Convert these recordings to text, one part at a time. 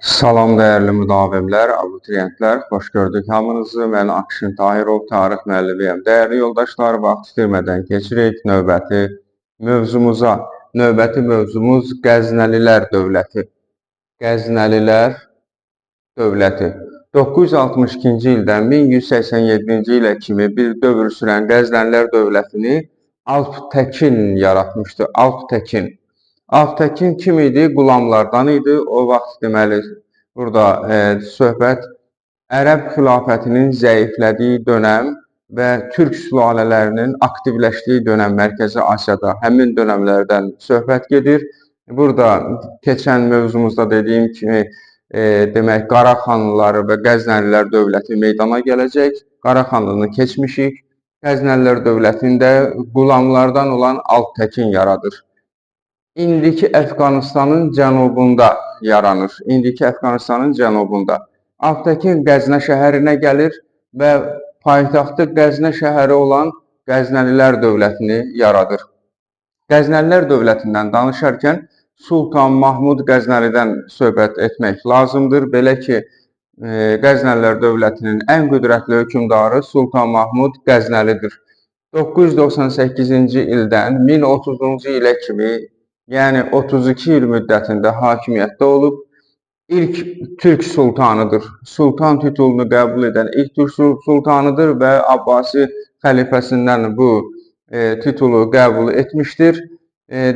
Salam dəyərli müdavimlər, abituriyentlər, xoş gördük hamınızı. Mən Akşin Tahirov, tarix müəllimiyəm. Dəyərli yoldaşlar, vaxt itirmədən keçirik növbəti mövzumuza. Növbəti mövzumuz Qəznəlilər dövləti. Qəznəlilər dövləti. 962-ci ildən 1187-ci ilə kimi bir dövr sürən Qəznəlilər dövlətini Alptəkin yaratmışdı. Alptəkin. Alptəkin kim idi? Qulamlardan idi. O vaxt deməli burada söhbət Ərəb xilafətinin zəiflədiyi dönəm və türk sülalələrinin aktivləşdiyi dönəm Mərkəzi Asiyada həmin dönəmlərdən söhbət gedir. Burada keçən mövzumuzda dediyim kimi demək Qaraxanlıları və Qəznəlilər dövləti meydana gələcək. Qaraxanlını keçmişik. Qəznəlilər dövlətində qulamlardan olan Alptəkin yaradır. İndiki Əfqanistanın cənubunda yaranır. İndiki Əfqanistanın cənubunda. Alptəkin Qəznə şəhərinə gəlir və paytaxtı Qəznə şəhəri olan Qəznəlilər dövlətini yaradır. Qəznəlilər dövlətindən danışarkən Sultan Mahmud Qəznəlidən söhbət etmək lazımdır. Belə ki, Qəznəlilər dövlətinin ən qüdrətli hökmdarı Sultan Mahmud Qəznəlidir. 998-ci ildən 1030-cu ilə kimi, yəni 32 il müddətində hakimiyyətdə olub. İlk türk sultanıdır. Sultan titulunu qəbul edən ilk türk sultanıdır və Abbasi xəlifəsindən bu titulu qəbul etmişdir.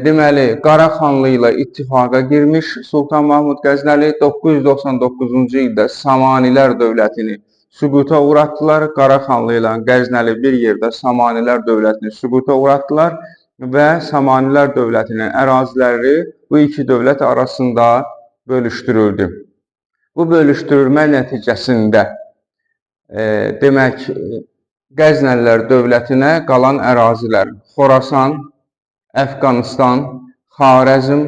Deməli, Qaraxanlı ilə ittifaqa girmiş Sultan Mahmud Qəznəli 999-cu ildə Samanilər dövlətini süquta uğratdılar. Qaraxanlı ilə Qəznəli bir yerdə Samanilər dövlətini süquta uğratdılar və Samanilər dövlətinin əraziləri bu iki dövlət arasında bölüşdürüldü. Bu bölüşdürülmə nəticəsində demək Qəznəlilər dövlətinə qalan ərazilər Xorasan, Əfqanistan, Xarəzm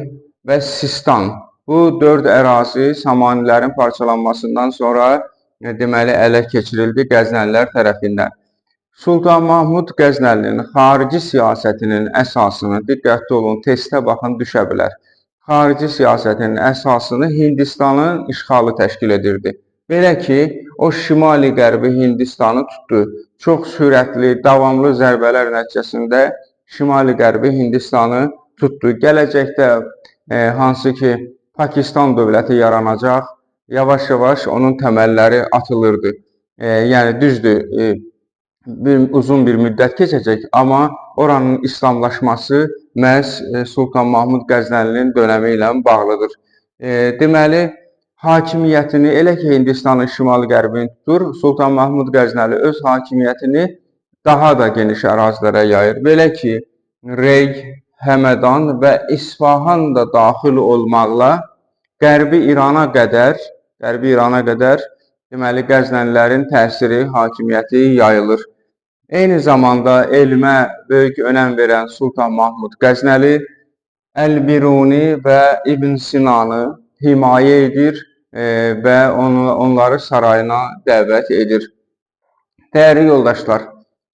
və Sistan. Bu 4 ərazi Samanilərin parçalanmasından sonra deməli ələ keçirildi Qəznəlilər tərəfindən. Sultan Mahmud Qəznəlinin xarici siyasətinin əsasını, diqqətli olun, testə baxın, düşə bilər. Xarici siyasətinin əsasını Hindistanın işğalı təşkil edirdi. Belə ki, o şimali-qərbi Hindistanı tutdu. Çox sürətli, davamlı zərbələr nəticəsində şimali-qərbi Hindistanı tutdu. Gələcəkdə hansı ki, Pakistan dövləti yaranacaq, yavaş-yavaş onun təməlləri atılırdı. Yəni, düzdür, uzun bir müddət keçəcək, amma oranın İslamlaşması məhz Sultan Mahmud Qəznəlinin dönəmi ilə bağlıdır. Deməli, hakimiyyətini elə ki, Hindistanın şimal-qərbini tutur, Sultan Mahmud Qəznəli öz hakimiyyətini daha da geniş ərazilərə yayır. Belə ki, Rey, Həmədan və İsfahan da daxil olmaqla Qərbi İrana qədər deməli, Qəznəlilərin təsiri, hakimiyyəti yayılır. Eyni zamanda elmə böyük önəm verən Sultan Mahmud Qəznəli Əl-Biruni və İbn Sinanı himayə edir və onları sarayına dəvət edir. Dəyərli yoldaşlar,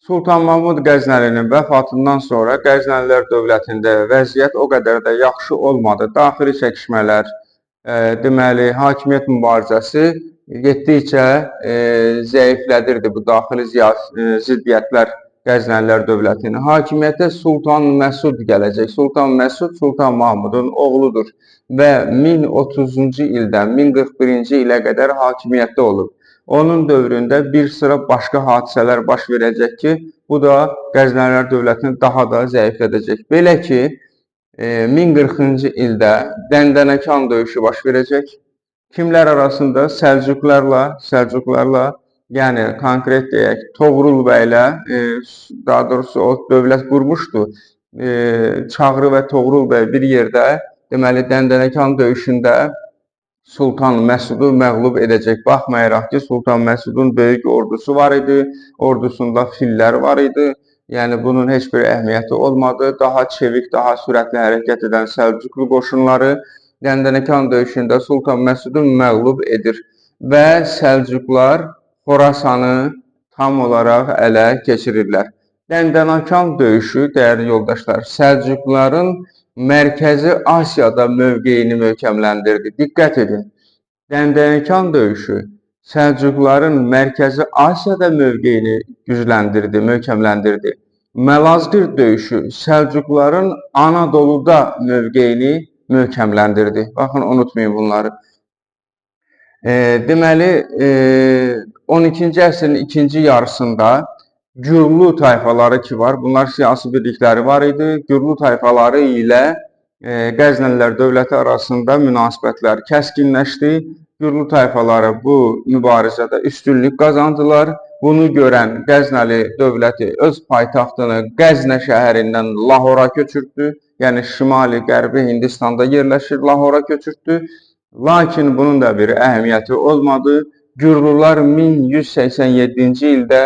Sultan Mahmud Qəznəlinin vəfatından sonra Qəznəlilər dövlətində vəziyyət o qədər də yaxşı olmadı. Daxili çəkişmələr, deməli, hakimiyyət mübarizəsi getdikcə zəiflədirdi bu daxili ziddiyyətlər Qəznəlilər dövlətini. Hakimiyyətə Sultan Məsud gələcək. Sultan Məsud Sultan Mahmudun oğludur və 1030-cu ildən 1041-ci ilə qədər hakimiyyətdə olub. Onun dövründə bir sıra başqa hadisələr baş verəcək ki, bu da Qəznəlilər dövlətini daha da zəiflədəcək. Belə ki, 1040-cı ildə Dəndənəkan döyüşü baş verəcək. Kimlər arasında? Səlcuqlarla, yəni konkret deyək, Toğrul bəylə, daha doğrusu o dövlət qurmuşdu. Çağrı və Toğrul bəy bir yerdə, deməli, Dəndənəkan döyüşündə Sultan Məsudu məğlub edəcək. Baxmayaraq ki, Sultan Məsudun böyük ordusu var idi, ordusunda fillər var idi. Yəni, bunun heç bir əhəmiyyəti olmadı. Daha çevik, daha sürətli hərəkət edən Səlcuqlu qoşunları Dəndənəkan döyüşündə Sultan Məsudu məğlub edir və Səlcuqlar Xorasanı tam olaraq ələ keçirirlər. Dəndənəkan döyüşü, dəyərli yoldaşlar, Səlcuqların Mərkəzi Asiyada mövqeyini möhkəmləndirdi. Diqqət edin, Dəndənəkan döyüşü Səlcuqların Mərkəzi Asiyada mövqeyini gücləndirdi, möhkəmləndirdi. Malazgirt döyüşü Səlcuqların Anadoluda mövqeyini möhkəmləndirdi. Baxın, unutmayın bunları. Deməli, 12-ci əsrin ikinci yarısında Gürlü tayfaları ki var, bunlar siyasi birlikləri var idi. Gürlü tayfaları ilə Qəznəlilər dövləti arasında münasibətlər kəskinləşdi. Gürlü tayfaları bu mübarizədə üstünlük qazandılar. Bunu görən Qəznəli dövləti öz paytaxtını Qəznə şəhərindən Lahora köçürtdü. Yəni, şimali-qərbi Hindistanda yerləşir, Lahora köçürtdü. Lakin bunun da bir əhəmiyyəti olmadı. Gürlülər 1187-ci ildə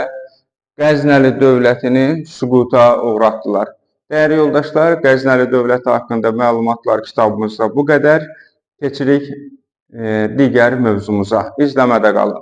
Qəznəli dövlətini süquta uğratdılar. Dəyərli yoldaşlar, Qəznəli dövləti haqqında məlumatlar kitabımızda bu qədər. Keçirik digər mövzumuza. İzləmədə qalın.